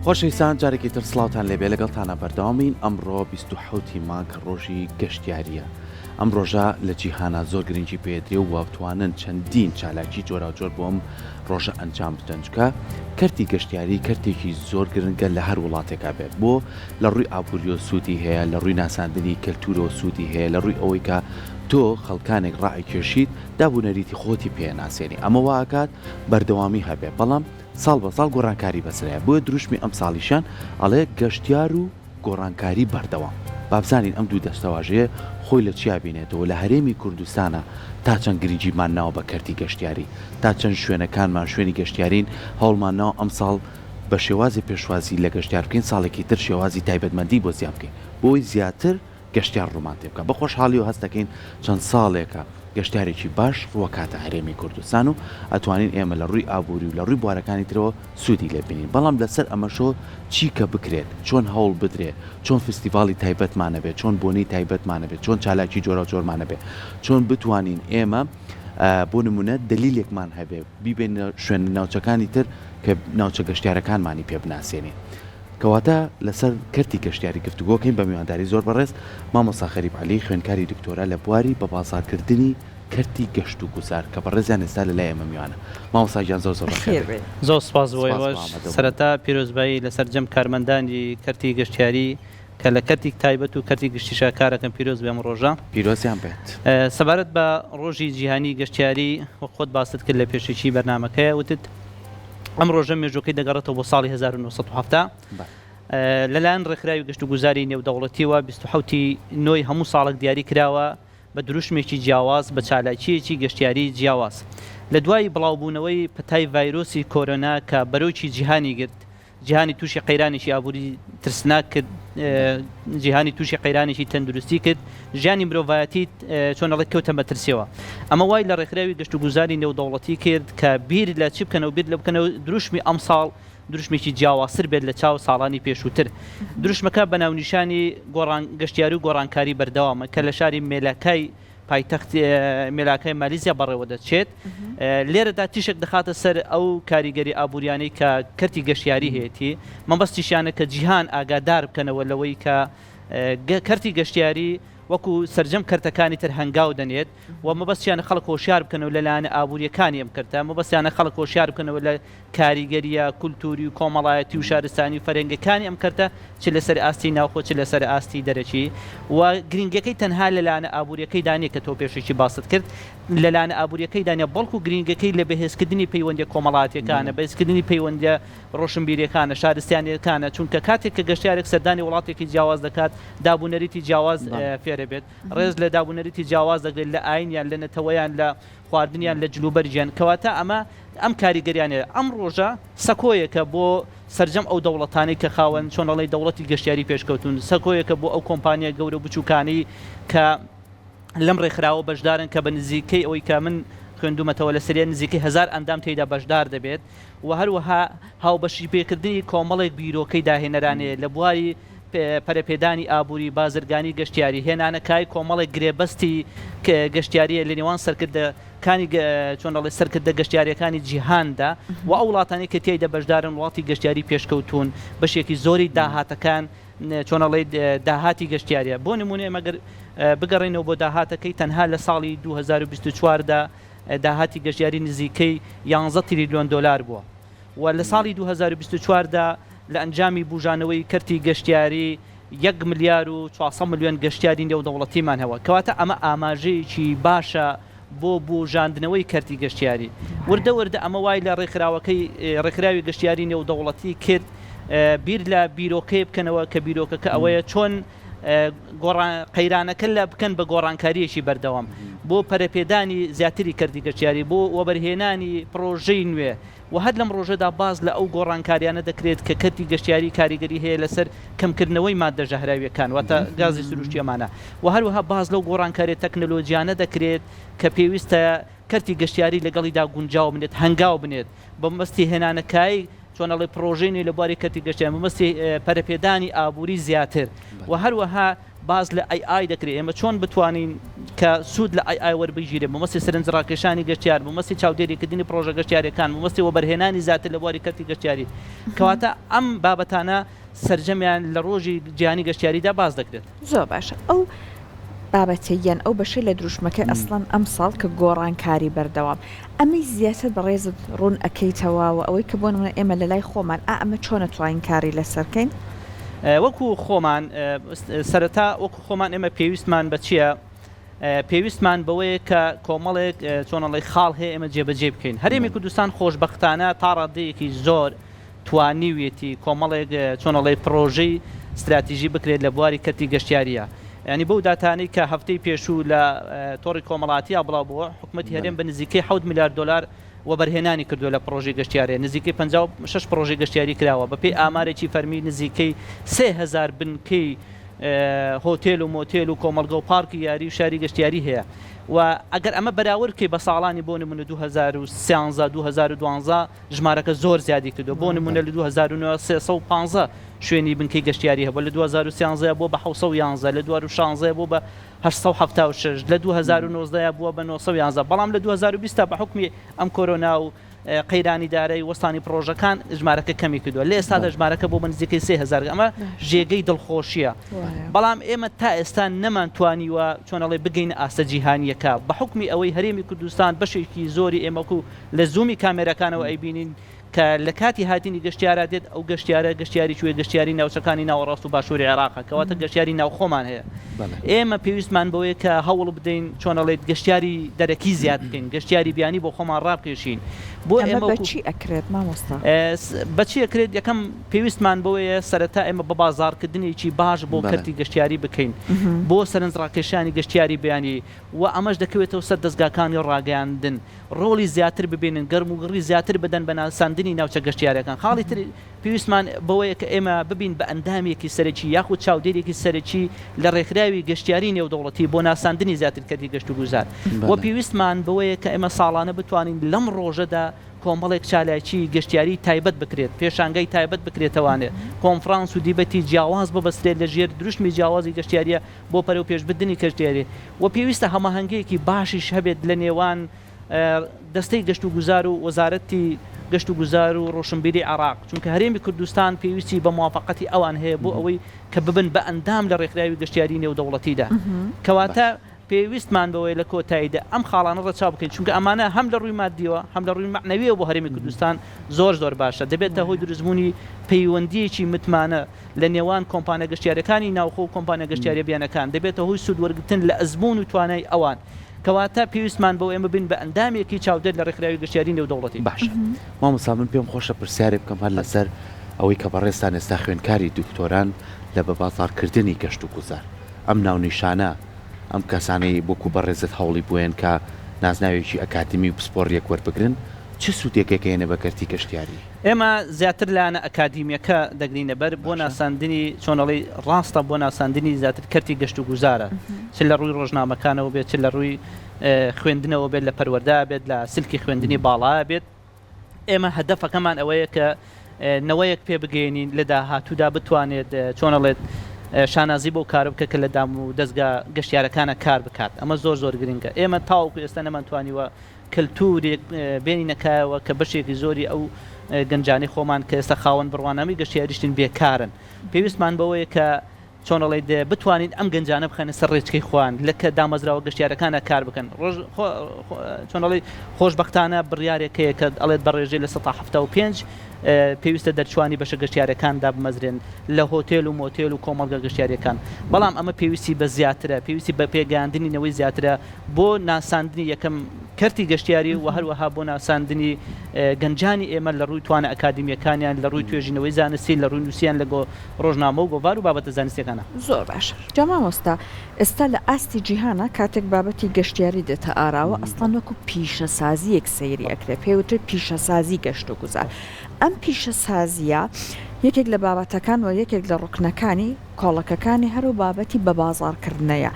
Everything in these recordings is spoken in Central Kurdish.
خۆشەویستان جارێکی تر سڵاوتان لێبێ لەگەڵتانە بەردەوامین ئەمڕۆ 27 مانگ ڕۆژی گەشتیاریە. ئەم ڕۆژە لە جیهانە زۆر گرنگی پێدرێ و وابتوانن چەندین چالاکی جۆراوجۆر بۆم ڕۆژە ئەنجام بدەنجکە کەرتی گەشتیاری کەرتێکی زۆر گرنگە لە هەر وڵاتێکا بێت بۆ لە ڕووی ئابووری و سوودی هەیە لە ڕووی ناساندنی کەلتورە و سوودی هەیە لە ڕووی ئەوەی کە تۆ خەڵکانێک ڕای کێشیت دابوونەریتی خۆتی پێناسێنی ئەمە واکات بەردەوامی هەبێ بەڵام ساڵ بە ساڵ گۆڕانکاری بەسرەیە بۆ دروشمی ئەم ساڵیشان ئەڵێ گەشتیار و گۆڕانکاری بەردەوام بابزانین ئەم دوو دەستەواژەیە خۆی لە چیا بینێتەوە لە هەرێمی کوردستانە تا چەند گرنگیمان ناوە بە کەرتی گەشتیاری تا چەند شوێنەکانمان شوێنی گەشتیارین هەوڵمان ناوە ئەم ساڵ بە شێوازی پێشوازی لە گەشتیار بکەین ساڵێکی تر شێوازی تایبەتمەندی بۆ زیاد بکەین بۆی زیاتر گەشتیار ڕوومان تێ بکە بە خۆشحاڵی و هەست دەکەین چەند ساڵێکە گەشتارێکی باش ڕووەکاتە هەرێمی کوردستان و ئەتوانین ئێمە لە ڕووی ئابووری و لە ڕووی بوارەکانی ترەوە سوودی لێبینین بەڵام لەسەر ئەمەشۆ چی کە بکرێت چۆن هەوڵ بدرێت چۆن فستیڤاڵی تایبەتمانە بێت چۆن بۆنی تایبەتمانە بێت چۆن چالاکی جۆرە جۆرمانە بێت چۆن بتوانین ئێمە بۆ نمونە دلیلێکمان هەبێ بیبێن شوێن ناوچەکانی تر کە ناوچە گەشتیارەکانمانی پێ بناسیێنین کەواتە لەسەر کەرتی گەشتیاری گفتوگۆکەین بە میوانداری زۆر بەڕێز مامۆستا خەریب عەلی خوێندکاری دکتۆرا لە بواری بە بازاڕکردنی کەرتی گەشت و گوزار کە بەڕێزیان ئێستا لە لای ئێمە میوانە مامۆستا گیان زۆر زۆر بەخێر بێت. زۆر سپاس بۆی سەرەتا پیرۆزبایی لەسەر جەم کارمەندانی کەرتی گەشتیاری کە لە کەرتی تایبەت و کەرتی گشتیشا کارەکەم پیرۆز بێم ڕۆژە پیرۆزیان بێت. سەبارەت بە ڕۆژی جیهانی گەشتیاری وە خۆت باست کرد لە پێشێکی بەرنامەکەیە وتت ئەم ڕۆژە مێژوەکەی دەگەڕێتەوە بۆ ساڵی 1970 لەلایەن ڕێکخراوی گەشت و گوزاری نێودەوڵەتیەوە 27 نۆی هەموو ساڵێک دیاری کراوە بە دروشمێکی جیاواز بە چالاکیەکی گەشتیاری جیاواز لە دوای بڵاوبوونەوەی پەتای ڤایرۆسی کۆرۆنا کە بەرەوکی جیهانی گرت جیهانی تووشی قەیرانێکی ئابووری ترسناک کرد جیهانی تووشی قەیرانێکی تەندروستی کرد ژیانی مرۆڤایەتی چۆنەڵێک کەوتە مەترسیەوە ئەمە وای لە ڕێکخراوی گەشت و گوزاری نێودەوڵەتی کرد کە بیر لە چی بکەنەوە بیر لە بکەنەوە دروشمی ئەم ساڵ دروشمێکی جیاوازتر بێت لە چاو ساڵانی پێشووتر دروشمەکە بە ناونیشانی گەشتیاری و گۆڕانکاری بەردەوامە کە لە شاری مێلاکای پایتەخت مێلاکای مالیزیا بەڕێوە دەچێت لێرەدا تیشک دەخاتە سەر ئەو کاریگەری ئابووریانەی کە کەرتی گەشتیاری هەیەی مەبەستیشیانە کە جیهان ئاگادار بکەنەوە لەوەی کە کەرتی گەشتیاری وەکو سەرجەم کەرتەکانی تر هەنگاو دەنێت و مەبەستیانە خەڵک هۆشیار بکەنەوە لەلایەنە ئابووریەکانی ئەم کەرتە مەبەستیانە خەڵک هۆشیار بکەنەوە لە کاریگەریە کولتوری و کۆمەڵایەتی و شارستانی و فەرهەنگەکانی ئەم کەرتە چ لەسەر ئاستی ناوخۆ چ لەسەر ئاستی دەرەچی و گرنگەکەی تەنها لەلایەنە ئابووریەکەی دانێ کە تۆ پێشێکی باست کرد لەلایەنە ئابووریەکەی دانێ بەڵکو گرنگەکەی لە بەهێزکردنی پەیوەندی کۆمەڵاتیەکانە بەهێزکردنی پەیوەندی ڕۆشنبیریەکانە شارستانیەکانە چونکە کاتێک کە گەشتیارێک سەردانی وڵاتێکی جیاواز دەکات دابوونەریتی جیاواز فێرە بێت ڕێز لە دابوونەریتی جیاواز دەگرێت لە ئاینیان لە نەتەوەیان لە خواردنیان لە جلوبەرجیان کەواتە ئەم کاریگەریانێ ئەم ڕۆژە سەکۆیەکە بۆ سەرجەم ئەو دەوڵەتانی کە خاوەن چۆنەڵی دەوڵەتی گەشتیاری پێشکەوتون سەکۆیەکە بۆ ئەو کۆمپانیە گەورە بچووکانی کە لەم ڕێکخراوە بەشدارن کە بە نزیکەی ئەوەی کە من خوێندومەتەوە لە سەریە نزیکەی 1000 ئەندام تێیدا بەشدار دەبێت و هەروەها هاوبەشی پێکردنی کۆمەڵێک بیرۆکەی داهێنەرانەیە لە بواری پەرەپێدانی ئابووری بازرگانی گەشتیاری هێنانەکای کۆمەڵێک گرێبەستی گەشتیاریە لە نێوان سەرکردەکانی چۆنەڵی سەرکردە گەشتیاریەکانی جیهاندا و ئەو وڵاتانی کە تێیدا بەشدارن وڵاتی گەشتیاری پێشکەوتون بەشێکی زۆری داهاتەکان چۆنەڵی داهاتی گەشتیاریە بۆ نمونێ مەگەر بگەڕێنەوە بۆ داهاتەکەی تەنها لە ساڵی 2024دا داهاتی گەشتیاری نزیکەی 11 تریلیۆن دلار بووە و لە ساڵی 2024دا لە ئەنجامی بوژانەوەی کەرتی گەشتیاری 1 ملیار و 400 ملیۆن گەشتیاری نێودەوڵەتیمان هەوە کەواتە ئەمە ئاماژەیەکی باشە بۆ بوژاندنەوەی کەرتی گەشتیاری وردە وردە ئەمە وای لە ڕێکخراوی گەشتیاری نێودەوڵەتی کرد بیر لە بیرۆکەی بکەنەوە کە بیرۆکەکە ئەوەیە چۆن قەیرانەکە لە بکەن بە گۆڕانکاریەکی بەردەوام بۆ پەرەپێدانی زیاتری کەرتی گەشتیاری بۆ وەبەرهێنانی پرۆژەی نوێ و هەر لەم ڕۆژەدا باز لە ئەو گۆڕانکاریانە دەکرێت کە کەرتی گەشتیاری کاریگەری هەیە لەسەر کەمکردنەوەی مادە ژەهراویەکان واتە گازی سروشتیەمانە و هەروەها باز لەو گۆڕانکاری تەکنۆلۆجیانە دەکرێت کە پێویستە کەرتی گەشتیاری لەگەڵیدا گونجاو بنێت هەنگاو بنێت بە مەستی هێنانەکای چۆنەڵی پرۆژینی لە بواری کەرتی گەشتیاری مەستی پەرەپێدانی ئابووری زیاتر و هەروەها باز لە ئای دەکرێت ئێمە چۆن بتوانین کە سوود لە ئای وەربگیرێ مەسی سەرنجڕاکێشانی گەشتیار مەسی چاودێریکردنی پرۆژە گەشتیارەکان مەسی وەبەرهێنانی زیاتر لە بواری کەتی گەشتیاری کەواتە ئەم بابەتانە سەرجەمیان لە ڕۆژی جیهانی گەشتیاریدا باز دەکرێت. زۆر باشە ئەو بابەتەیەن ئەو بەشەی لە دروشمەکە ئەسڵەن ئەم ساڵ کە گۆڕانکاری بەردەوام ئەمەی زیاتر بەڕێزت ڕوون ئەەکەیتەوە و ئەوەی کە بۆ نمونە ئێمە لە لای خۆمان ئەمە چۆنە توانین کاری لەسەرکەین وەکو خۆمان سەرەتا وەکو خۆمان ئێمە پێویستمان بە چییە؟ پێویستمان بەوەیە کە کۆمەڵێک چۆنەڵی خاڵ هەیە ئێمە جێبەجێ بکەین. هەرێمی کوردستان خۆشبەختانە تا ڕادەیەکی زۆر توانیوێتی کۆمەڵێک چۆنەڵی پرۆژەی استراتیژی بکرێت لە بواری کەتی گەشتیاریە. ینی بەو داتانەی کە هەفتەی پێشوو لە تۆڕی کۆمەڵاتیە بڵاوبووە حکوومەتی هەرێم بە نزیکەی 7 میلیارد دلار وەبەرهێنانی کردووە لە پرۆژەی گەشتیارێ نزیکەی 56 پرۆژەی گەشتیاری کراوە بەپێی ئامارێکی فەرمی نزیکەی 3000 بنکەی هۆتێل و مۆتێل و کۆمەلگە و پارکی یاری و شاری گەشتیاری هەیە و ئەگەر ئەمە بەراوردکەی بە ساڵانی بۆ نمونە 2013 2012 ژمارەکە زۆر زیادی کردو بۆ نمونە لە 2350 شوێنی بنکەی گەشتیاری هەبوو لە 2013 بۆ بە 711 لە 2016 بۆ بە 876 لە 2019 بووە بە 911 بەڵام لە 2020 بە حکمی ئەم کۆرۆنا و قەیرانی دارایی وەستانی پرۆژەکان ژمارەکە کەمی کردووە لە ئێستادا ژمارەکە بۆ بە نزیکەی 3000 ئەمە ژێگەی دڵخۆشیە بەڵام ئێمە تا ئێستا نەمانتوانیوە چۆنەڵێ بگەین ئاستە جیهانیەکە بە حکمی ئەوەی هەرێمی کوردستان بەشێکی زۆری ئێمەکو لە زوومی کامێرەکانەوە ئەیبینین کە لە کاتی هاتینی گەشتیارە دێت ئەو گەشتیاری کوێ گەشتیاری ناوچەکانی ناوەڕاست و باشووری عێراقە کەواتە گەشتیاری ناوخۆمان هەیە ئێمە پێویستمان بەوەیە کە هەوڵ بدەین چۆنەڵێت گەشتیاری دەرەکی زیاد بکەین گەشتیاری بیانی بۆ خۆمان ڕابکێشین بۆ ئێمە بەچی ئەکرێت مامۆستا بەچی ئەکرێت یەکەم پێویستمان بەوەیە سەرەتا ئێمە بە بازارکردنێکی باش بۆ کەرتی گەشتیاری بکەین بۆ سەرنجڕاکێشانی گەشتیاری بیانی و ئەمەش دەکەوێتەوە سەر دەستگاکانی ڕاگەیاندن ڕۆڵی زیاتر ببێنن گەرم و گڕی زیاتر بدەن بە ناساندنی ناوچە گەشتیارەکان خاڵی تر پێویستمان بەوەیە کە ئێمە ببین بە ئەندامێکی سەرەکی یاخود چاودێرێکی سەرەکی لە ڕێکخراوی گەشتیاری نێودەوڵەتی بۆ ناساندنی زیاتر کەتی گەشت و گوزار و پێویستمان بەوەیە کە ئێمە ساڵانە بتوانین لەم ڕۆژەدا کۆمەڵێک چالاکی گەشتیاری تایبەت بکرێت پێشانگەی تایبەت بکرێتەوانێت کۆنفرانس و دیبەتی جیاواز ببەسترێت لە ژێر دروشمی جیاوازی گەشتیاریە بۆ پەرە و پێشبردننی گەشتیاری و پێویستە هەماهەنگەیەکی باشیش هەبێت لە نێوان دەستەی گەشت و گوزار و وەزارەتی گەشت و گوزار و ڕۆشنبیری عراق چونکە هەرێمی کوردستان پێویستی بە موافقەتی ئەوان هەیە بۆ ئەوەی کە ببن بە ئەندام لە ڕێکخراوی گەشتیاری نێودەوڵەتیدا کەواتە پێویستمان بەوەی لە کۆتاییدا ئەم خاڵانە ڕەچاو بکەین چونکە ئەمانە هەم لە ڕووی مادیەوە هەم لە ڕووی معنەویەوە بۆ هەرێمی کوردستان زۆر باشە دەبێتە هۆی دروستبوونی پەیوەندیەکی متمانە لە نێوان کۆمپانیا گەشتیارەکانی ناوخۆ و کۆمپانیا گەشتیاری بیانەکان دەبێتە هۆی سوود وەرگرتن لە ئەزمون و توانای ئەوان کەواتە پێویستمان بۆ ئێمە بین بە ئەندامێکی چاودێت لە ڕێکخراوی گەشتیاری نێودەوڵەتی باشە مامۆستا من پێم خۆشە پرسیارێ بکەم هەر لەسەر ئەوەی کە بەڕێستان ئێستا خوێندکاری دکتۆران لە بە بازارکردنی گەشت و گوزار ئەم ناونیشانە ئەم کەسانەی بۆکو بەڕێزت هەوڵی بووێن کە نازناوێکی ئەکادمی و پسپۆڕیەک وەربگرن چه سوودێکەکەیەنە بە کەرتی گەشتیاری ئێمە زیاتر لایەنە ئەکادیمیەکە دەگرینە بەر بۆ ناساندنی چۆنەڵی ڕاستە بۆ ناساندنی زیاتر کەرتی گەشت و گوزارە چ لە ڕووی ڕۆژنامەکانەوە بێت چ لە ڕووی خوێندنەوە بێت لە پەروەردا بێت لە سلکی خوێندنی باڵا بێت ئێمە هەدەفەکەمان ئەوەیە کە نەوەیەک پێ بگەێنین لە داهاتوودا بتوانێت چۆنەڵێت شانازی بۆ کار بکە کە لە دام و دەستگا گەشتیارەکانە کار بکات ئەمە زۆر گرنگە ئێمە تاوەکو ئێستا نەمانتوانیوە کللتورێک بینی نەکایەوە کە بەشێکی زۆری ئەو گەنجانی خۆمان کە ئێستا خاوەن بڕوانامی گەشتیاریشتین بێکارن پێویستمان بەوەیە کە چۆنەڵی بتوانین ئەم گەنجانە بخەنە سەر ڕێچکەی خوان لەکە دامەزراوە گەشتیارەکانە کار بکەن چۆنەڵی خۆشبەختانە بڕیارێکەیە کە ئەڵێت بەڕێژەی لە 1975 پێویستە دەرچوانی بەشە گەشتیارەکاندا بمەزرێن لە هۆتێل و مۆتێل و کۆمەڵگە گەشتیارەکان بەڵام ئەمە پێویستی بە زیاترە پێویستی بە پێگەاندنینەوەی زیاترە بۆ ناساندنی یەکەم کەرتی گەشتیاری و هەروەها بۆ ناساندنی گەنجانی ئێمە لە ڕووی توانە ئەکادمیەکانیان لە ڕووی توێژینەوەی زانستی لە ڕووی نووسیان لە ڕۆژنامە و گۆڤار و بابەتە زانستیەکانە زۆر باش جامامۆستا ئێستا لە ئاستی جیهانە کاتێک بابەتی گەشتیاری دێتە ئاراوە ئەسڵان وەکو پیشەسازیەک سەیری ئەکرێت پێوتر پیشەسازی گەشت و گوزار ئەم پیشەسازیە یەکێک لە بابەتەکان و یەکێک لە ڕوکنەکانی کۆڵەکەکانی هەرو بابەتی بە بازارکردنەیە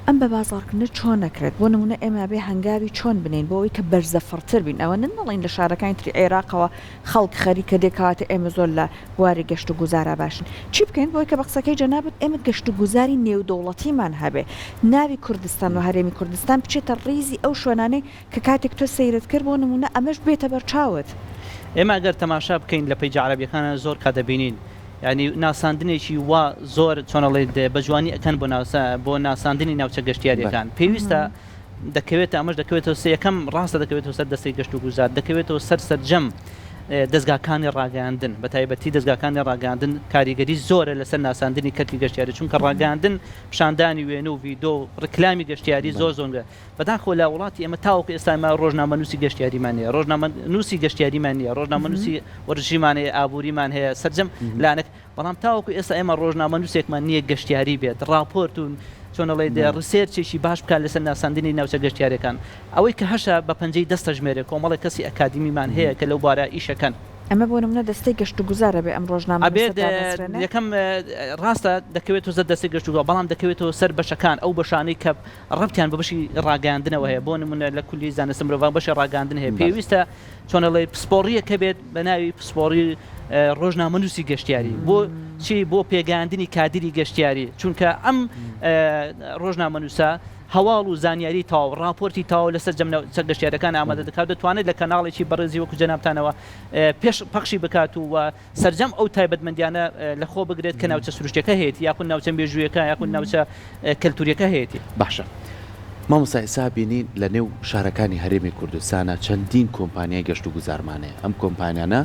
ئەم بە بازاڕکردنە چۆن نەکرێت بۆ نمونە ئێمە بێ هەنگاوی چۆن بنین بۆ ئەوەی کە بەرزەفڕتر بین ئەوە نەڵین لە شارەکانی تری عێراقەوە خەڵک خەریکە دێکاتە ئێمە زۆر لە بواری گەشت و گوزارە باشن چی بکەین بۆی کە بە قسەکەی جەنابەت ئێمە گەشت و گوزاری نێودەوڵەتیمان هەبێ ناوی کوردستان و هەرێمی کوردستان بچێتە ڕیزی ئەو شوێنانەی کە کاتێک تۆ سەیرت کرد بۆ نمونە ئەمەش بێتە بەرچاوت ئێمە ئەگەر تەماشا بکەین لە پەیجە عەرەبیەکانە زۆر کات دەبینین ینی ناساندنێکی وا زۆر چۆنەڵێت بە جوانی ئەکەن بۆ ناساندنی ناوچە گەشتیاریەکان پێویستە دەکەوێتە ئەمەش دەکەوێتەوە یەکەم ڕاستە دەکەوێتەوە سەر دەستەی گەشت و گوزار دەکەوێتەوە سەرجەم دەستگاکانی ڕاگەاندن بە تایبەتی دەستگاکانی ڕاگەاندن کاریگەری زۆرە لەسەر ناساندنی کەرتی گەشتیاری چونکە ڕاگەاندن پیشاندانی وێنە و ڤیدۆ ڕکلامی گەشتیاری زۆر زۆنگە بەداخۆ لە وڵاتی ئێمە تاوەکو ئێستاما ڕۆژنامەنووسی گەشتیاریمان هەیە ڕۆژنامەنووسی گەشتیاریمان نیە ڕۆژنامەنووسی وەرزشیمان هەیە ئابووریمان هەیە سەرجەم لانەک بەڵام تاوەکو ئێستا ئێمە ڕۆژنامەنووسێکمان نییە گەشتیاری بێت راپۆرت و چۆنەڵێ ڕسێرچێکی باش بکات لەسەر ناساندنی ناوچە گەشتیارەکان ئەوەی کە هەشە بە پەنجەی دەستە ژمێرە کۆمەڵی کەسی ئەکادمیمان هەیە کە لەو بارە ئیشەکەن ئەمە بۆ نمونە دەستەی گەشت و گوزارە بێ ئەم ڕۆژنامە یەکەم ڕاستە دەکەوێتەوە زە دەستی گەشت و بەڵام دەکەوێتەوە سەر بەشەکان ئەو بەشانەی کە ڕەبتیان بە بەشی ڕاگەاندنەوە هەیە بۆ نمونە لە کولی زانست مرۆڤ بەشی ڕاگەاندن هەیە پێویستە چۆنەڵێ پسپۆڕیەکە بێت بە ناوی پسپۆڕی ڕۆژنامەنووسی گەشتیاری بۆ چی بۆ پێگەاندنی کادری گەشتیاری چونکە ئەم ڕۆژنامەنووسە هەواڵ و زانیاری تاو راپۆرتی تاو لەسەر جەمنە گەشتیارەکان ئامادە دەکات دەتوانێت لە کەناڵێکی بەڕێزی وەکو جەنابتانەوە پێش پەخشی بکات و سەرجەم ئەو تایبەتمەندیانە لەخۆ بگرێت کە ناوچە سروشتەکە هەیە یاخود ناوچە مێژوویەکە یاخود ناوچە کەلتوریەکە هەیەی باشە مامۆستا ئێستا بینین لە نێو شارەکانی هەرێمی کوردستانە چەندین کۆمپانیای گەشت و گوزارمانەیە ئەم کۆمپانیانە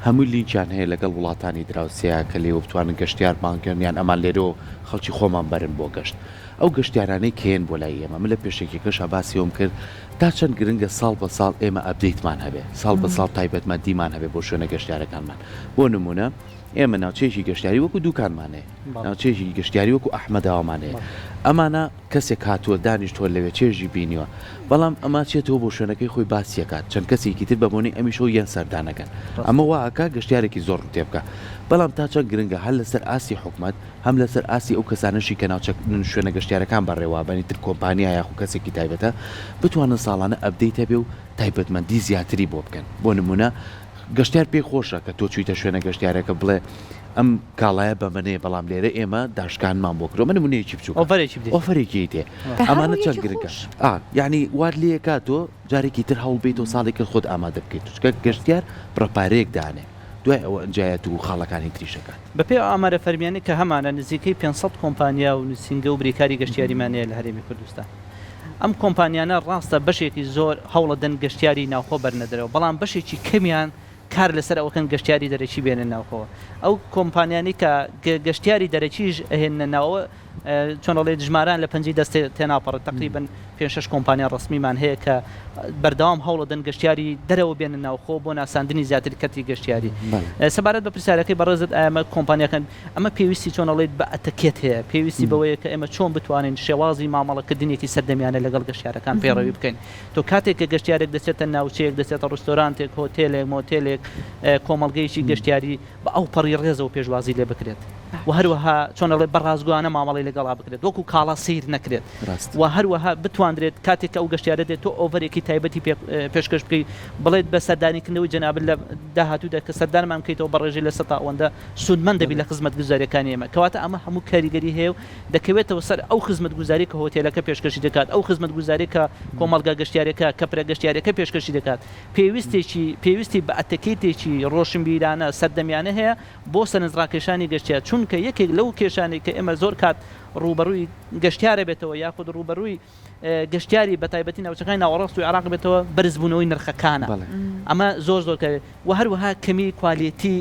هەموو لینچیان هەیە لەگەڵ وڵاتانی دراوسەیە کە لێوە بتوانن گەشتیار بانکردیان ئەمان لێرەوە خەڵکی خۆمان بەرن بۆ گەشت ئەو گەشتیارانەی کێن بۆ لای ئێمە من لە پێشێکێکەش باسیەوەم کرد تا چەند گرنگە ساڵ بە ساڵ ئێمە ئەپدەیتمان هەبێ ساڵ بە ساڵ تایبەتمەندیمان هەبێ بۆ شوێنە گەشتیارەکانمان بۆ نمونە ئێمە ناوچەیەکی گەشتیاری وەکو دوکانمانەیە ناوچەیەکی گەشتیاری وەکو ئەحمەداوامانەیە ئەمانە کەسێک هاتووە دانیشتۆ لەوێ چێژی بینیوە بەڵام ئەما چێتەوە بۆ شوێنەکەی خۆی باسیەکات چەند کەسێکی تر بەبوونی ئەمیشۆ یەن سەردانەکەن ئەمە واکە گەشتیارێکی زۆر ڕوتێ بکە بەڵام تا چەند گرنگە هەر لەسەر ئاسی حکومت هەم لەسەر ئاسی ئەو کەسانشی کە ناوچە شوێنە گەشتیارەکان بەڕێوابنی تر کۆمپانیا یاخو کەسێکی تایبەتە بتوانن ساڵانە ئەپدەیتە بێ و تایبەتمەندی زیاتری بۆ بکەن بۆ نمونە گەشتیار پێی خۆشە کە تۆ چویتە شوێنە گەشتیارەکە بڵێ ئەم کاڵایە بە منێ بەڵام لێرە ئێمە داشکانمان بۆ کرۆ منێکی بچوو ئۆفرێکی تێ ئەمانە چەند گرنگە یعنی وار لێکات تۆ جارێکی تر هەوڵ بیت و ساڵێکە خۆت ئامادە بکەیت چکە گەشتیار پرەپارەیەک دانێ دوای ئەوە ئەنجایەت و خاڵەکانی تریشەکان بەپێ ئامارە فەرمیانە کە هەمانە نزیکەی 500 کۆمپانیا و نووسنگە و بریکاری گەشتیاریمانەیە لە هەرێمی کوردستان ئەم کۆمپانیانە ڕاستە بەشێکی زۆر هەوڵە دەن گەشتیاری ناوخۆ بەرنەدرەوە بەڵام بەشێکی کەمیان کار لەسەر ئەوکەن گەشتیاری دەرەکی بێنە ناوخۆوە ئەو کۆمپانیانی کە گەشتیاری دەرەکیش هێنە ناوە چۆنەڵێ ژماران لە پەنجی دەست تێناپەڕ تقریبن 5-6 کۆمپانیا ڕسمیمان هەیە کە بەردەوام هەوڵە دەن گەشتیاری دەرەوە بێنە ناوخۆ بۆ ناساندنی زیاتر کەتی گەشتیاری سەبارەت بە پرسیارەکەی بەڕێزت ئەمە کۆمپانیەکان ئەمە پێویستی چۆنەڵێت بە ئەتەکێت هەیە پێویستی بەوەیە کە ئێمە چۆن بتوانین شێوازی مامەڵەکردنێکی سەردەمیانە لەگەڵ گەشتیارەکان پێڕەوی بکەین تۆ کاتێک کە گەشتیارێک دەچێتە ناوچەیەک دەچێتە ڕستۆرانتێک هۆتێلێک مۆتێلێک کۆمەڵگەیەکی گەشتیاری بە ئەو پەڕی ڕێزەوە پێشوازی لێ بکرێت و هەروەها چۆنەڵێ بەڕازگوانە مامەڵی لەگەڵا بکرێت وەکو کاڵا سیر نەکرێت و هەروەها بتواندرێت کاتێک ئەو گەشتیارە دێت تۆ ئۆڤەرێکی تایبەتی پێشکەش بکەیت بڵێت بە سەردانیکردنەوەی جەناب لە داهاتوودا کە سەردانمان بکەیتەوە بە ڕێژەی لە سەتا ئەوەندە سودمەند دەبی لە خزمەت گوزاریەکانی ئێمە کەواتە ئەمە هەموو کاریگەری هەیە و دەکەوێتەوە سەر ئەو خزمەت گوزاری کە هۆتێلەکە پێشکەشی دەکات ئەو خزمەت گوزاری کە کۆمەڵگا گەشتیارەکە کە پرە گەشتیارەکە پێشکەشی دەکات پێویستی بە ئەتەکێتێکی ڕۆشنبیرانە سەردەمیانە هەیە بۆ سەرنجڕاکێشانی گەشتیار چونکە یەکێک لەو کێشانێک کە ئێمە زۆر کات ڕوبەڕووی گەشتیارە بێتەوە یاخود ڕوبەڕووی گەشتیاری بە تایبەتی ناوچەکانی ناوەڕاست و عێراق بێتەوە بەرزبوونەوەی نرخەکانە ئەمە زۆر کە و هەروەها کەمی کوالیتی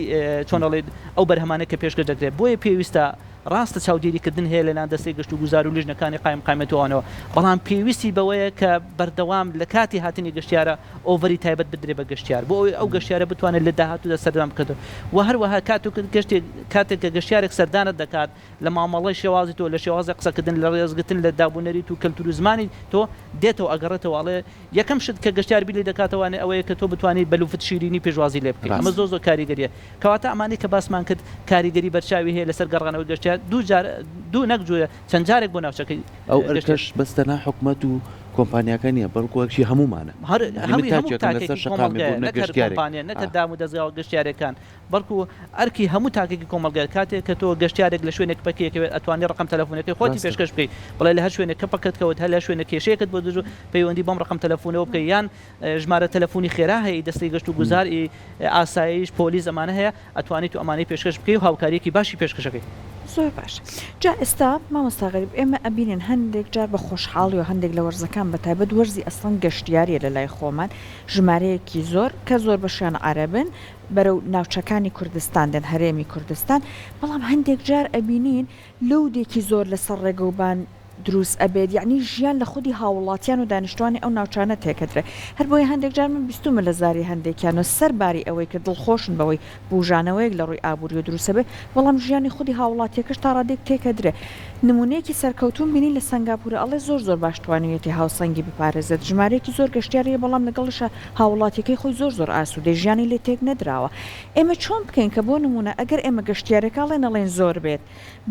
چۆنەڵێت ئەو بەرهەمانە کە پێشکەش دەکرێت بۆیە پێویستە ڕاستە چاودێریکردن هەیە لەلایەن دەستەی گەشت و گوزار و لیژنەکانی قایمەتەوەوانەوە بەڵام پێویستی بوەیە کە بەردەوام لە کاتی هاتنی گەشتیارە ئۆڤەری تایبەت بدرێ بە گەشتیار بۆ ئەو گەشتیارە بتوانێت لە داهاتوودا سەردان بکەوە و هەروەها کاتێک کە گەشتیارێک سەردانت دەکات لە مامەڵەی شێوازی تۆ لە شێوازی قسەکردن لە ڕێزگرتن لە دابوونەریت و کەلتور و زمانی تۆ دێتەوە ئەگەڕێتەوەڵێ یەکەم شت کە گەشتیار بیلی دەکاتەوانێ ئەوەیە کە تۆ بتوانیت بەلوفت شیرینی پێشوازی لێ بکەیت ئەمە زۆر کاریگەریە کەواتە ئەمانی کە باسمان کرد کاریگەری بەرچاوی هەیە لەسەر گەڕانەوەی گەشتیار گەشتیار دوو نەکجوورە چەند جارێک بۆ ناوچەکەی ئەو ئەرکەش بەستەنا حکومەت و کۆمپانیاکە نییە بەڵکوەکشی هەمومانە نەکە دام و دەستگاوە گەشتیارەکان بەڵکو ئەرکی هەموو تاکێکی کۆمەلگار کاتێک کە تۆ گەشتیارێک لە شوێنێک پکەوێت ئەتوانێت ڕقم تەلەفۆنەکەی خۆتی پێشکەش بکەیت بڵێ لە هەر شوێنێک کە پکەتکەوت هەر لە شوێنە کێشەیەکت بۆ دژ پەیوەندی بەم ڕقم تەلەفۆنەوە بکەی یان ژمارە تەلەفۆنی خێرا هەیە دەستی گەشت و گوزاری ئاسایش پۆلیس ئەمانە هەیە ئەتوانیت و ئەمانەی پێشکەش بکەی و هاوکاریەکی باشی پێشکەشەکەی زۆر باش جا ئێستا مامۆستا غەریب ئێمە ئەبینن هەندێک جار بە خۆشحاڵی و هەندێک لە وەرزەکان بەتایبەت وەرزی ئەسڵەن گەشتیاریە لە لای خۆمان ژمارەیەکی زۆر کە زۆر بەشیان عەرەبن بەرەو ناوچەکانی کوردستان دێن هەرێمی کوردستان بەڵام هەندێک جار ئەبینین لەودێکی زۆر لەسەر ڕێگەوبان دروست ئەبێت یعنی ژیان لە خودی هاوڵاتیان و دانیشتوانی ئەو ناوچانە تێکەدرێت هەر بۆیە هەندێک جار من بیستومە لە زاری هەندێکیانە سەرباری ئەوەی کە دڵخۆشن بەوەی بژانەوەیەک لە ڕووی ئابووری و دروستە بێت بەڵام ژیانی خودی هاوڵاتیەکەش تا ڕادێک تێکەدرێت نمونەیەکی سەرکەوتون بینی لە سنگاپورە ئەڵێ زۆر باش توانویەتی هاوسەنگی بپارێزێت ژمارەیەکی زۆر گەشتیاریە بەڵام لەگەڵشە هاوڵاتیەکەی خۆی زۆر ئاسوودەی ژیانی لێ تێک نەدراوە ئێمە چۆن بکەین کە بۆ نمونە ئەگەر ئێمە گەشتیارەکە نەڵێن زۆر بێت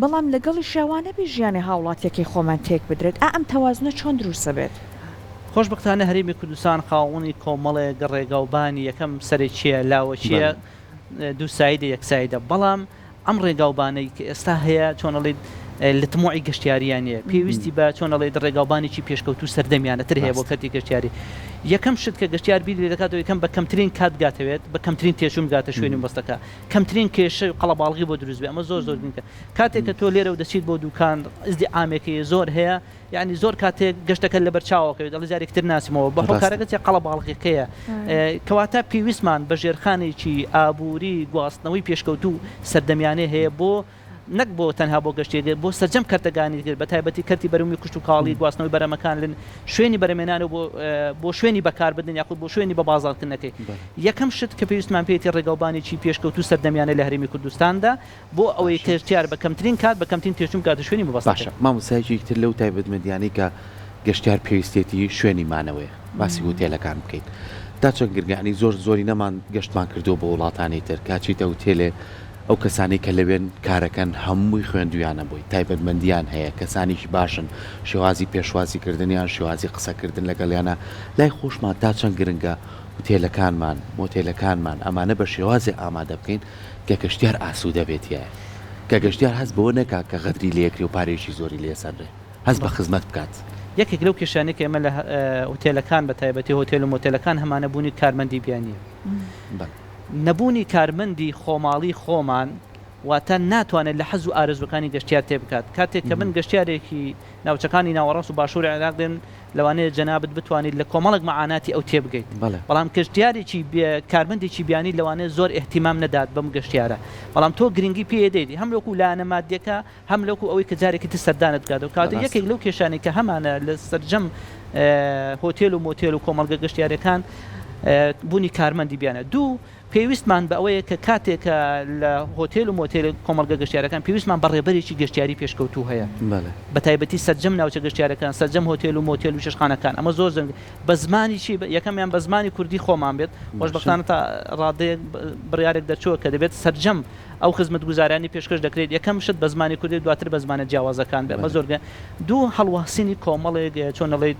بەڵام لەگەڵی شێوانە بێ ژیانی هاوڵاتیەکەی خۆمان تێک بدرێت ئەم تەوازنە چۆن دروستە بێت خۆشبەختانە هەرێمی کوردستان خاوەنی کۆمەڵێک ڕێگاوبانی یەکەم سەرێکیە لاوەچیە دوو سایدە یەکسایدە بەڵام ئەم ڕێگاوبانەی کە ئێستا هەیە چۆنەڵێت لە تموعی گەشتیاریانە پێویستی بە چۆنەڵێت ڕێگاوبانێکی پێشکەوت و سەردەمیانەتر هەیە بۆ کەتی گەشتیاری یەکەم شت کە گەشتیار بیری دەکاتەوە یەکەم بە کەمترین کات گاتەوێت بە کەمترین تێشوم گاتە شوێنی بەستەکە کەمترین کێشە و قەڵەباڵغی بۆ دروست بێ ئەمە زۆر بینکە کاتێک کە تۆ لێرە و دەچیت بۆ دوکان ئزدی ئامێکی زۆر هەیە یعنی زۆر کاتێک گەشتەکە لە بەرچاوەکەوێت دەڵی جارێکتر ناسیمەوە بە هۆکارەکەت قەڵەباڵغیەکەیە کەواتە پێویستمان بە ژێرخانێکی ئابووری گواستنەوەی پێشکەوت و سەردەمیانێ هەیە بۆ نەک بۆ تەنها بۆ گەشتێک بۆ سەرجەم کەرتەگانی کرد بە تایبەتی کەرتی بەرەمی کوشت و کاڵی گواستنەوەی بەرەمەکان لن شوێنی بەرەمێنان و بۆ شوێنی بەکار بدن یاخود بۆ شوێنی بە بازاڕکردنەکەی یەکەم شت کە پێویستمان پێێتی ڕێگاوبانێکی پێشکەوت و سەردەمیانە لە هەرێمی کوردستاندا بۆ ئەوەی گەشتیار بە کەمترین کات بە کەمترین تێشوم کاتە شوێنی بەباشە مامۆستایەکی تر لەو تایبەتمەندیانەی کە گەشتیار پێویستێتی شوێنی مانەوەیە باسی هۆتێلەکان بکەیت تا چەند گرگانی زۆری نەمان گەشتمان کردو بە وڵاتانی تر کاچیتە هۆتێلێ ئەو کەسانی کە لەوێن کارەکەن هەمووی خوێندویانە بووی تایبەتمەندیان هەیە کەسانیشی باشن شێوازی پێشوازیکردنیان شێوازی قسەکردن لەگەڵیانە لای خۆشمان تا چەند گرنگە هۆتێلەکانمان مۆتێلەکانمان ئەمانە بە شێوازێ ئامادە بکەین کە گەشتیار ئاسوودە بێتیایە کە گەشتیار هەست بەوە نەکا کە غەدری لێکری و پارێکی زۆری لێسەنرێ هەست بە خزمەت بکات یەکێک لەو کێشانەی کە ئێمە لە هۆتێلەکان بە تایبەتی هۆتێل و مۆتێلەکان هەمانە بوونی کارمەندی بیانیە نەبوونی کارمەندی خۆماڵی خۆمان واتە ناتوانێت لە حەز و ئارزوەکانی گەشتیار تێ بکات کاتێک کە من گەشتیارێکی ناوچەکانی ناوەڕاست و باشووری عێراق دێن لەوانەیە جەنابەت بتوانیت لە کۆمەڵێک مەعاناتی ئەو تێ بگەیت بەڵام گەشتیارێکی کارمەندێکی بیانی لەوانەیە زۆر احتیمام نەدات بەم گەشتیارە بەڵام تۆ گرنگی پێدەیت هەم لەکو لایەنە مادیەکە هەم لەکو ئەوەی کە جارێکی تر سەردانت بکات و کاتە یەکێک لەو کێشانەی کە هەمانە لە سەرجەم هۆتێل و مۆتێل و کۆمەڵگە گەشتیارەکان بوونی کارمەندی بیانە دوو پێویستمان بە ئەوەیە کە کاتێکە لە هۆتێل و مۆتێل کۆمەڵگە گەشتیارەکان پێویستمان بەڕێبەرێکی گەشتیاری پێشکەوتوو هەیە بە تایبەتی سەرجەم ناوچە گەشتیارەکان سەرجەم هۆتێل و مۆتێل و شەشخانەکان ئەمە زۆر زەنگ بە زمانی چی یەکەمیان بە زمانی کوردی خۆمان بێت خۆشبەختانە تا ڕادەیەک بڕیارێک دەرچووە کە دەبێت سەرجەم ئەو خزمەت گوزارانی پێشکەش دەکرێت یەکەم شت بە زمانی کوردی دواتر بە زمانە جیاوازەکان بێت مە زۆرگە دوو هەڵواسینی کۆمەڵێک چۆنەڵێت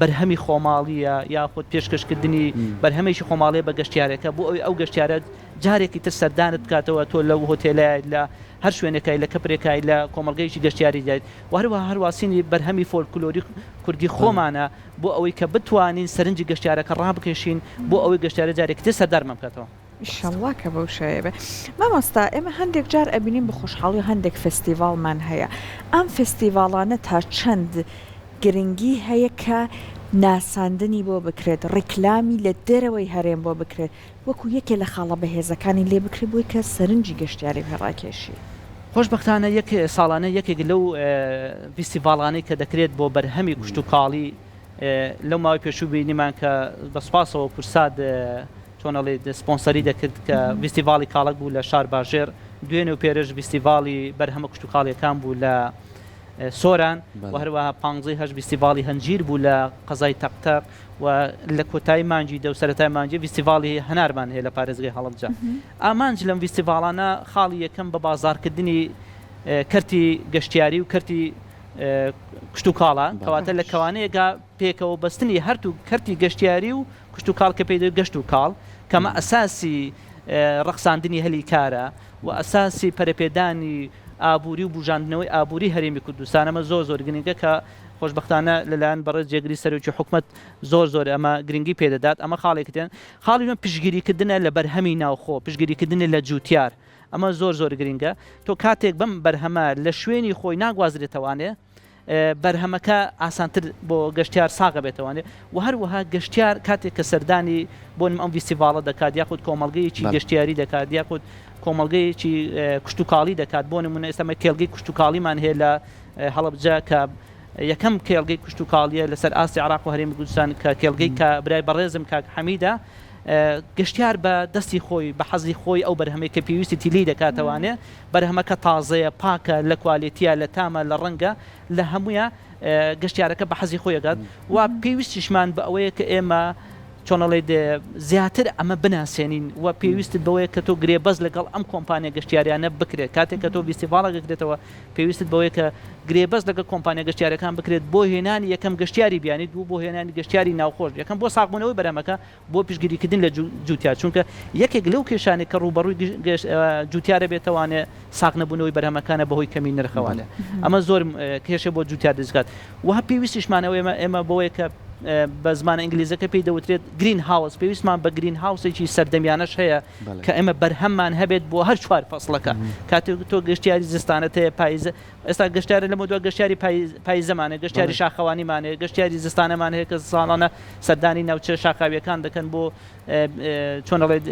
بەرهەمی خۆماڵیە یاخود پێشکەشکردنی بەرهەمێکی خۆماڵێ بە گەشتیارەکە بۆ ئەوی ئەو گەشتیارە جارێکی تر سەردانت بکاتەوە تۆ لەو هۆتێلای لە هەر شوێنەکەی لە کەپرێکای لە کۆمەڵگەیەکی گەشتیاری دایت هەرواسینی بەرهەمی فۆلکلۆری کوردی خۆمانە بۆ ئەوەی کە بتوانین سەرنجی گەشتیارەکە ڕابکێشین بۆ ئەوەی گەشتیارە جارێکی تر سەردارمان بکاتەوە ئینشەڵڵا کە بەو شێوەیە بێ مامۆستا ئێمە هەندێک جار ئەبینین بە خۆشحاڵی هەندێک فستیڤاڵمان هەیە ئەم فستیڤاڵانە تا چەند گرنگی هەیە کە ناساندنی بۆ بکرێت ڕیکلامی لە دەرەوەی هەرێم بۆ بکرێت وەکو یەکێ لە خاڵە بەهێزەکانی لێ بکرێت بۆی کە سەرنجی گەشتیاری هێڕاکێشی خۆشبەختانە ساڵانە یەکێک لەو فستیڤاڵانەی کە دەکرێت بۆ بەرهەمی کوشت و کاڵی لەو ماوەی پێشوو بینیمان کە بەسپاسەوە پورساد چۆنەڵێ سپۆنسەری دەکرد کە فستیڤاڵی کاڵک بوو لە شار باژێر دوێنێ و پێرش فستیڤاڵی بەرهەمە کوشت و کاڵیەکان بوو لە سۆران و هەروەها 15 فستیڤاڵی هەنجیر بوو لە قەزای تەقتەق و لە کۆتایی مانجی دە و سەرەتای مانجی فستیڤاڵی هەنارمان هەیە لە پارێزگای هەڵەبجە ئامانج لەم فستیڤاڵانە خاڵی یەکەم بە بازارکردنی کەرتی گەشتیاری و کەرتی کشت و کاڵە کەواتە لە کەوانەیەگا پێکەوە بەستنی هەردوو کەرتی گەشتیاری و کشت و کاڵ کە پێی گەشت و کاڵ کەمە ئەساسی ڕەخساندنی هەلی کارە و ئەساسی پەرەپێدانی ئابووری و بژاندنەوەی ئابووری هەرێمی کوردستانەمە زۆر گرنگە کە خۆشبەختانە لەلایەن بەڕێز جێگری سەرۆکی حکومەت زۆر ئەمە گرنگی پێدەدات ئەمە خاڵێکتێن خاڵی پشگیریکردنە لە بەرهەمی ناوخۆ پشگیریکردنە لە جوتیار ئەمە زۆر گرنگە تۆ کاتێک بەم بەرهەمە لە شوێنی خۆی ناگوازرێتەوانێ بەرهەمەکە ئاسانتر بۆ گەشتیار ساغە بێتەوانێ و هەروەها گەشتیار کاتێک کە سەردانی بۆ ئەم فیستیڤاڵە دەکات یاخود کۆمەڵگەیەکی گەشتیاری دەکات یاخود کۆمەڵگەیەکی کشت و کاڵی دەکات بۆ نمونە ئێستامە کێڵگەی کشت و کاڵیمان هەیە لە هەڵەبجە کە یەکەم کێڵگەی کشت و کاڵیە لەسەر ئاستی عراق و هەرێمی کوردستان کە کێڵگەی کە برای بەڕێزم کاک حەمیدە گەشتیار بە دەستی خۆی بە حەزی خۆی ئەو بەرهەمەی کە پێویستی تیلی دەکاتەوانێ بەرهەمەکە تازەیە پاکە لە کوالیتیە لە تامە لە ڕەنگە لە هەموویە گەشتیارەکە بە حەزی خۆیەکات و پێویستیشمان بە ئەوەیە کە ئێمە چۆنەڵێ زیاتر ئەمە بناسیێنین و پێویستت بەوەیە کە تۆ گرێبەز لەگەڵ ئەم کۆمپانیا گەشتیاریانە بکرێت کاتێک کە تۆ فیستیڤاڵە گەکرێتەوە پێویستت بەوەیە کە گرێبەز لەگەڵ کۆمپانیا گەشتیارەکان بکرێت بۆ هێنانی یەکەم گەشتیاری بیانیت و بۆ هێنانی گەشتیاری ناوخۆش یەکەم بۆ ساغبوونەوەی بەرهەمەکە بۆ پشگیریکردن لە جوتیار چونکە یەکێک لەو کێشانێک کە ڕوبەڕووی جوتیارە بێتەوانێ ساغ نەبوونەوەی بەرهەمەکانە بەهۆی کەمی نرخەوانە ئەمە زۆر کێشە بۆ جوتیار دەستگات و پێویستیشمانەوە ئێمە بۆیە کە بە زمانە ئینگلیزەکە پێی دەوترێت گرین هاوس پێویستمان بە گرین هاوسێکی سەردەمیانەش هەیە کە ئێمە بەرهەممان هەبێت بۆ هەر چوار فەسڵەکە کاتێک تۆ گەشتیاری زستانەت هەیە پاییزە ئێستا گەشتیارە لەمە دووە گەشتیاری پاییزەمانێ گەشتیاری شاخەوانیمانەیە گەشتیاری زستانەمان هەیە کە ساڵانە سەردانی ناوچە شاخاویەکان دەکەن بۆ چۆنەڵێت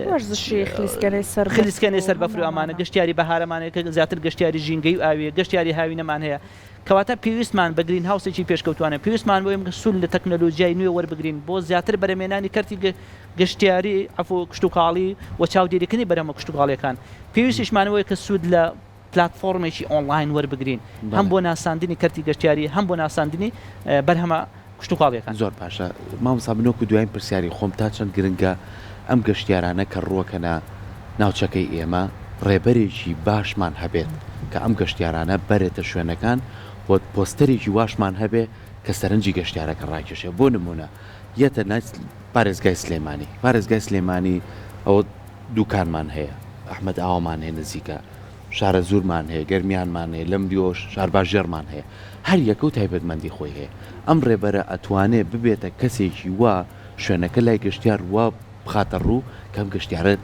خلیسکێنەی سەر بەفر و ئەمانە گەشتیاری بەهارەمانەیە کە زیاتر گەشتیاری ژینگەی و ئاویە گەشتیاری هاوینەمان هەیە کەواتە پێویستمان بە گرین هاوسێکی پێشکەوتوانە پێویستمان بۆ سول لە تەکنۆلۆژیای نوێ وەربگرین بۆ زیاتر بەرەمێنانی کەرتی گەشتیاری ئەفۆ کشت و کاڵی و چاودێریکردنی بەرەمە کشت و کاڵیەکان پێویستیشمانەوەی کە سوود لە پلاتفۆرمێکی ئۆنلاین وەربگرین هەم بۆ ناساندنی کەرتی گەشتیاری هەم بۆ ناساندنی بەرهەمە کشت و کاڵیەکان زۆر باشە مامۆستا بنۆکو دوایین پرسیاری خۆم تا چەند گرنگە ئەم گەشتیارانە کە ڕووەکەنە ناوچەکەی ئێمە ڕێبەرێکی باشمان هەبێت کە ئەم گەشتیارانە بەرێتە شوێنەکان بۆ پۆستەرێکی واشمان هەبێ کە سەرنجی گەشتیارەکە ڕاکێشێ بۆ نمونە یەتە پارێزگای سلێمانی ئەوە دوکانمان هەیە ئەحمەد ئاوامان هەیە نزیکە شارە زورمان هەیە گەرمیانمان هەیە لەم دیۆش شارباژێرمان هەیە هەر یەکە و تایبەتمەندی خۆی هەیە ئەم ڕێبەرە ئەتوانێت ببێتە کەسێکی وا شوێنەکە لای گەشتیار وا بخاتە ڕوو کەم گەشتیارە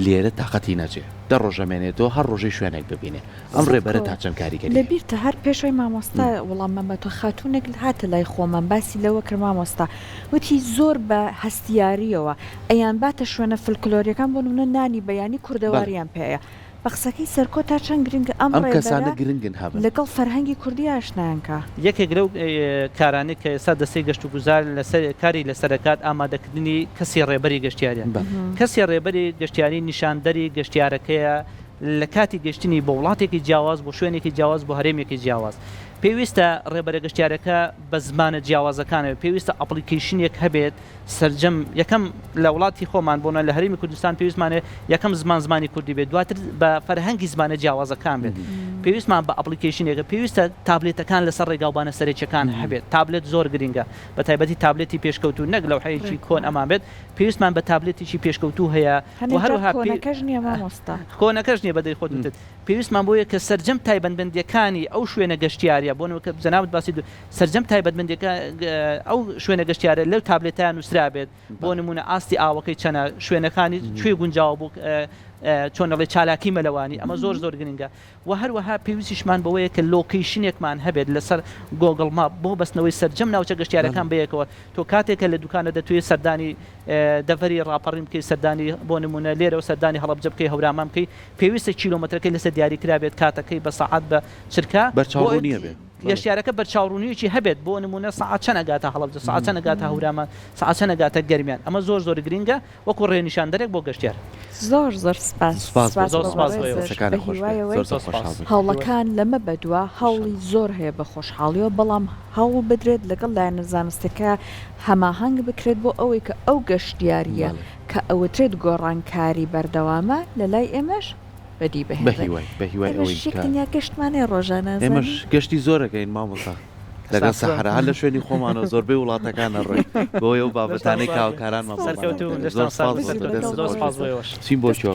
لێرە تااقەتی نەچێ دە ڕۆژەمێنێتەوە هەر ڕۆژەی شوێنێک ببینێ ئەم ڕێبەرە تا چەند کاریگەری لەبیرتە هەر پێشەوەی مامۆستا وەڵام مەمەتۆ خاتوونێک هاتە لای خۆمان باسی لەوە کرد مامۆستا وتی زۆر بە هەستیاریەوە ئەیان باتە شوێنە فلکلۆریەکان بۆ نمونە نانی بەیانی کوردەواریان پێەیە بە قسەکەی سەرکۆ تا چەند گرنگە ئەم کەسانە گرنگن هەبن لەگەڵ فەرهەنگی کوردی ئاشنایانکە یەکێک لەو کارانەی کە ئێستا دەستەی گەشت و گوزار لەسەر کاری لەسەرکات ئامادەکردنی کەسی ڕێبەری گەشتیاریان کەسی ڕێبەری گەشتیاری نیشاندەری گەشتیارەکەیە لە کاتی گەشتنی بۆ وڵاتێکی جیاواز بۆ شوێنێکی جیاواز بۆ هەرێمێکی جیاواز پێویستە ڕێبەرە گەشتیارەکە بە زمانە جیاوازەکانەوە پێویستە ئەپلیکیشنێک هەبێت سەرجەم یەکەم لە وڵاتی خۆمان بۆنە لە هەرێمی کوردستان پێویستمانێ یەکەم زمانی کوردی بێت دواتر بە فەرهەنگی زمانە جیاوازەکان بێت پێویستمان بە ئەپلیکیشنێکە پێویستە تابلێتەکان لەسەر ڕێگاوبانە سەرچەکان هەبێت تابلێت زۆر گرنگە بە تایبەتی تابلێتی پێشکەوتو نەک لەو حەیەکی کۆن ئەمان بێت پێویستمان بە تابلێتیی پێشکەوتو هەیە هەروەها کۆنەکەش نییە مامۆستا کۆنەکەش نییە بەدەی خۆتت پێویستمان بۆیە کە سەرجەم تایبەتمەندیەکانی ئەو شوێنە گەشتیاریە بۆ نەوە کە جەنابەت باسی سەرجەم تایبەتمەندیەکە ئەو شوێنە گەشتیارە لەو تابلێتیان نووسرا بێت بۆ نمونە ئاستی ئاوەکەی چەنە شوێنەکانی کوێ گونجاو بوو چۆنەڵێ چالاکی مەلەوانی ئەمە زۆر گرنگە و هەروەها پێویستیشمان بەوەیە کە لۆکیشنێکمان هەبێت لەسەر گۆگڵ ماپ بۆ بەستنەوەی سەرجەم ناوچە گەشتیارەکان بەیەکەوە تۆ کاتێکە لە دوکانە دەتوێت سەردانی دەڤەری ڕاپەڕین بکەی سەردانی بۆ نمونە لێرە و سەردانی هەڵەبجە بکەی هەورامان بکەی پێویستە کیلۆمەترەکەی لەسەر دیاریکرا بێت کاتەکەی بە سەعات بە چرکە بەرچاوڕوونیە بێت گەشتیارەکە بەرچاوڕوونیەکی هەبێت بۆ نمونە سەعات چەند ئەگاتە هەڵەبجە سەعات چەند ئەگاتە هەورامان سەعات چەند ئەگاتە گەرمیان ئەمە زۆر گرنگە وەکو ڕێنیشاندەرێک بۆ گەشتیار زۆر سپاس هەوڵەکان لەمە بەدووە هەوڵی زۆر هەیە بە خۆشحاڵیەوە بەڵام هەوڵ بدرێت لەگەڵ لایەنە زانستەکە هەماهەنگ بکرێت بۆ ئەوەی کە ئەو گەشتیاریە کە ئەوەترێت گۆڕانکاری بەردەوامە لە لای ئێمەش بەدی بە هیوای ئەوەی کە ئەوەیە گەشتمانێ ڕۆژانە ئێمەش گەشتی زۆرەکەین مامۆستا لەگەڵ سەحرا هەر لە شوێنی خۆمانەوە زۆربەی وڵاتەکانە ڕێ بۆ ئەو بابەتانەی کاوکاران سەرکەوتو لەشتان ساڵ چین بۆ چۆ